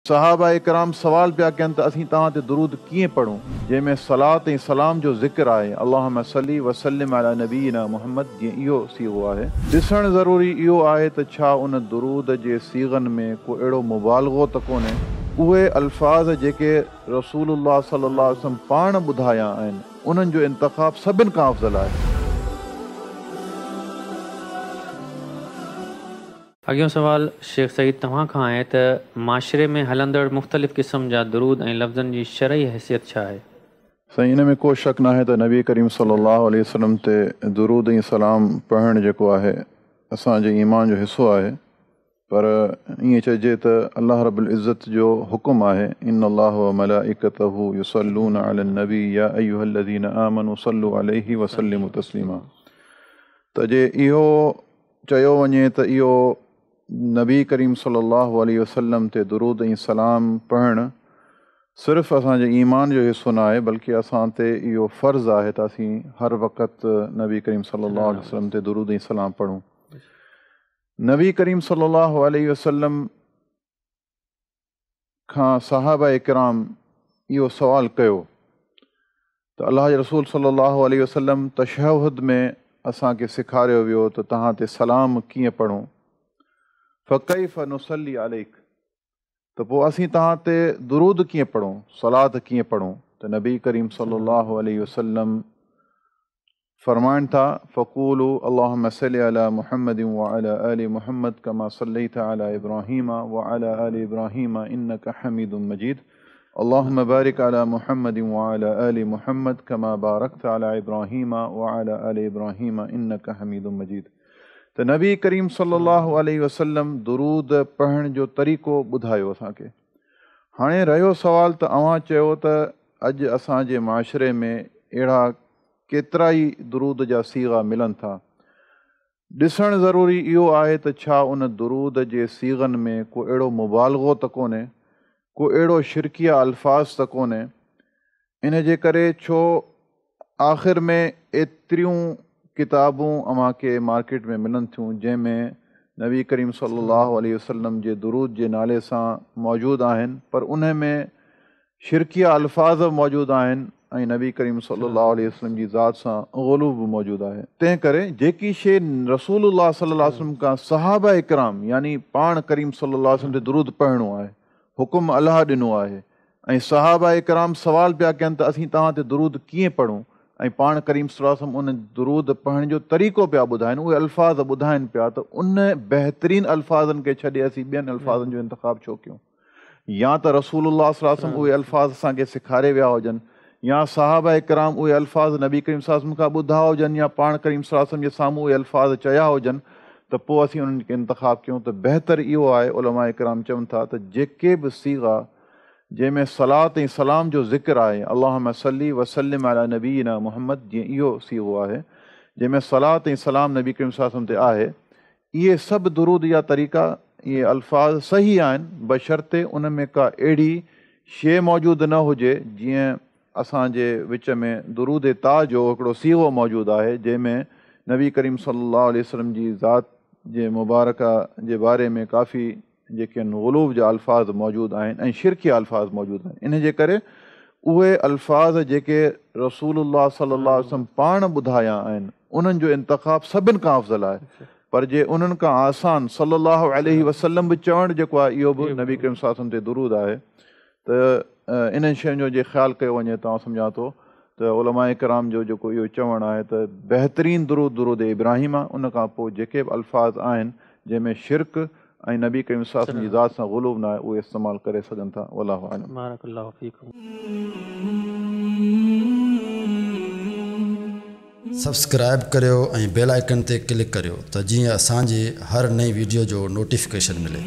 सहाबा इकराम सवाल पिया कनि त असीं तव्हां ते दुरूद कीअं पढ़ूं, जंहिंमें सलात ऐं सलाम जो ज़िक्र आहे। अल्लाहुम्मा सल्ली व सल्लिम अला नबीना मुहम्मद, जीअं इहो सीगो आहे। ॾिसणु ज़रूरी इहो आहे त छा उन दुरूद जे सीगनि में को अहिड़ो मुबालगो त कोन्हे। उहे अल्फाज़ जेके रसूलुल्लाह सल्लल्लाहु अलैहि वसल्लम पाण ॿुधाया आहिनि, उन्हनि जो इंतख़ाब सभिनि खां अफ़ज़ल आहे। अॻियों सवाल शेख सईद तव्हां खां आहे त माशरे में हलंदड़ मुख़्तलिफ़ क़िस्म जा दुरूद ऐं लफ़्ज़नि जी शरई हैसियत छा आहे? साईं, इन में को शक नाहे त नबी करीम सल्लल्लाहु अलैहि वसल्लम ते दुरूद ऐं सलाम पढ़णु जेको आहे असांजे ईमान जो हिसो आहे। पर ईअं चइजे त अल्लाह रब्बुल इज़्ज़त जो हुकुम आहे, इन्नल्लाह व मलाइकतहू युसल्लूना अलन नबी या अय्युहल्लज़ीना आमनू सल्लू अलैहि व सल्लिमू तस्लीमा। त जे इहो चयो वञे त इहो नबी करीम सल्लल्लाहु अलैहि वसल्लम ते दुरूद ऐं सलाम पढ़णु सिर्फ़ु असांजे ईमान जो हिसो न आहे, बल्कि असां ते इहो फ़र्ज़ु आहे त असीं हर वक़्तु नबी करीम सल्लल्लाहु अलैहि वसल्लम ते दुरूद ऐं सलाम पढ़ूं। नबी करीम सल्लल्लाहु अलैहि वसल्लम खां सहाबा इकराम इहो सवाल कयो त अल्लाह जे रसूल सल्लल्लाहु अलैहि वसल्लम तशहुद में असांखे सेखारियो वियो त तव्हां ते सलाम कीअं पढ़ूं। फ़कैफ़ नुसल्ली अलैक, त पोइ असीं तव्हां ते दुरूद कीअं पढ़ूं, सलात कीअं पढ़ूं। त नबी करीम सल्लल्लाहु अलैहि वसल्लम फरमाइनि था, फ़क़ूलू अल्लाहुम्मा सल्लि अला मुहम्मद व अला आलि मुहम्मद कमा सल्लैता अला इब्राहीम व अला आलि इब्राहीम इन्नका हमीदुम मजीद, अल्लाहुम्मा बारिक अला मुहम्मद व अला आलि मुहम्मद कमा बारकता अला इब्राहीम व अला आलि इब्राहीम इन्नका हमीदुम मजीद। त नबी करीम सल्लल्लाहु अलैहि वसल्लम दुरूद पढ़ण जो तरीक़ो ॿुधायो असांखे। हाणे रहियो सवाल त अव्हां चयो त अॼु असांजे माशरे में अहिड़ा केतिरा ई दुरूद जा सीगा मिलनि था। ॾिसणु ज़रूरी इहो आहे त छा उन दुरूद जे सीगनि में को अहिड़ो मुबालगो त कोन्हे, को अहिड़ो शिरकिया अल्फाज़ त कोन्हे। इन जे करे छो आख़िर में एतिरियूं किताबूं अव्हांखे मार्केट में मिलनि थियूं जंहिंमें नबी करीम सल्लल्लाहु अलैहि वसल्लम जे दुरूद जे नाले सां मौजूदु आहिनि, पर उन में शिरकिया अल्फाज़ मौजूदु आहिनि ऐं नबी करीम सल्लल्लाहु अलैहि वसल्लम जी ज़ात सां ग़ुलू बि मौजूदु आहे। तंहिं करे जेकी शइ रसूलुल्लाह सल्लल्लाहु अलैहि वसल्लम खां सहाबा इकराम यानी पाण करीम सल्लल्लाहु अलैहि वसल्लम ते दुरूद पढ़णो आहे, हुकुम अलाह ॾिनो आहे, ऐं सहाबा इकराम सवाल पिया कनि त असीं तव्हां ते दुरूद कीअं पढ़ूं, ऐं पाण करीम सल्लल्लाहु अलैहि वसल्लम उन दुरूद पढ़ण जो तरीक़ो पिया ॿुधाइनि, उहे अल्फाज़ ॿुधाइनि पिया, त उन बहितरीन अल्फाज़नि खे छॾे असीं ॿियनि अल्फाज़नि जो इंतिख़ाब छो कयूं। या त रसूलुल्लाह सल्लल्लाहु अलैहि वसल्लम उहे अल्फाज़ असांखे सेखारे विया हुजनि, या सहाबा इकराम उहे अल्फाज़ नबी करीम सल्लल्लाहु अलैहि वसल्लम खां ॿुधा हुजनि, या पाण करीम सल्लल्लाहु अलैहि वसल्लम जे साम्हूं उहे अल्फाज़ चया हुजनि, त पोइ असीं उन्हनि खे इंतिख़ाब कयूं। त बहितर इहो आहे, उलमा इकराम चवनि था त जेके बि सीगा जंहिंमें सलात ऐं सलाम जो ज़िक्र आहे, अल्लाहुम्मा सल्ली व सल्लिम अला नबीना मुहम्मद, जीअं इहो सीगो आहे, जंहिंमें सलात ऐं सलाम नबी करीम सल्लल्लाहु अलैहि वसल्लम ते आहे, इहे सभु दुरूद या तरीक़ा, इहे अल्फाज़ सही आहिनि, बशर्ते उन में का अहिड़ी शइ मौजूदु न हुजे जीअं असांजे विच में दुरूद ताज जो हिकिड़ो सीगो मौजूदु आहे, जंहिंमें नबी करीम सल्लल्लाहु अलैहि वसल्लम जी ज़ात जे मुबारका जे बारे में काफ़ी जेके आहिनि ग़ुलूब जा अल्फाज़ मौजूदु आहिनि ऐं शिरकिया अल्फाज़ मौजूदु आहिनि। इन जे करे उहे अल्फाज़ जेके रसूलुल्लाह सल्लल्लाहु अलैहि वसल्लम पाण ॿुधाया आहिनि, उन्हनि जो इंतिख़ाब सभिनि खां अफ़ज़ल आहे। पर जे उन्हनि खां आसान सल्लल्लाहु अलैहि वसल्लम बि चवणु जेको आहे, इहो बि नबी करीम सल्लल्लाहु अलैहि वसल्लम ते दुरूद आहे। त इन्हनि शयुनि जो जे ख़्यालु कयो वञे त सम्झां थो त उलमा इकराम जो जेको इहो चवणु आहे त बहितरीन दुरूद इब्राहीम आहे। उन खां पोइ जेके बि अल्फाज़ आहिनि जंहिंमें शिरक ऐं नबी करीम सल्लल्लाहु अलैहि वसल्लम जी ज़ात सां ग़ुलूब न आहे, उहे इस्तेमालु करे सघनि था। वल्लाहु आलम। बारकल्लाहु फीकुम। सब्सक्राइब करियो ऐं बेल आइकन ते क्लिक करियो त जीअं असांजी हर नई वीडियो जो नोटिफिकेशन मिले।